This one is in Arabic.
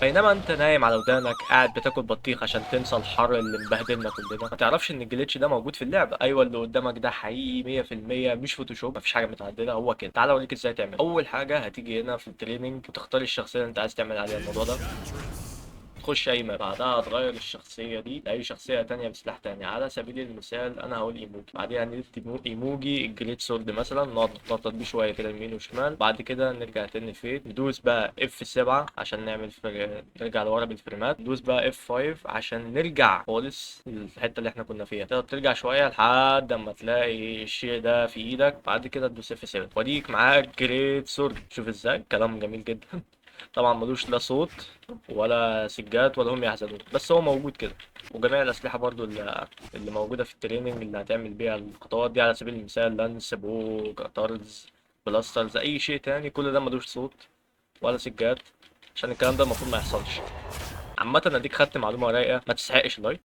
بينما انت نايم على ودانك قاعد بتاكل بطيخ عشان تنسى الحر اللي مبهدلنا كلنا، ما تعرفش ان الجليتش ده موجود في اللعبه. ايوه اللي قدامك ده حقيقي 100%، مش فوتوشوب، مفيش حاجه متعدله، هو كده. تعال اوريك ازاي تعمل. اول حاجه هتيجي هنا في التريننج وتختار الشخصيه اللي انت عايز تعمل عليها الموضوع ده. تخش اي ماب، بعدها هتغير الشخصيه دي لاي شخصيه تانية بسلاح تاني. على سبيل المثال انا هقول ايموجي، بعدها نكتب ايموجي الجريت سورد مثلا، نقعد نتنطط بيه شويه كده يمين وشمال. بعد كده نرجع تاني فين، ندوس بقى اف 7 عشان نعمل نرجع لورا بالفريمات. ندوس بقى اف 5 عشان نرجع خالص الحته اللي احنا كنا فيها. تقدر ترجع شويه لحد اما تلاقي الشيء ده في ايدك. بعد كده تدوس اف 7 وديك معاك جريت سورد. شوف ازاي كلام جميل جدا. طبعا ملوش لا صوت ولا سجات ولا هم يحزنون، بس هو موجود كده. وجميع الأسلحة برضو اللي موجودة في التريننج اللي هتعمل بيها الخطوات دي، على سبيل المثال لانس، بو، كتارز، بلاسترز، أي شيء تاني، كل ده ملوش صوت ولا سجات، عشان الكلام ده المفروض ما يحصلش. عامة اديك خدت معلومة رايقة ما تستحقش اللايك.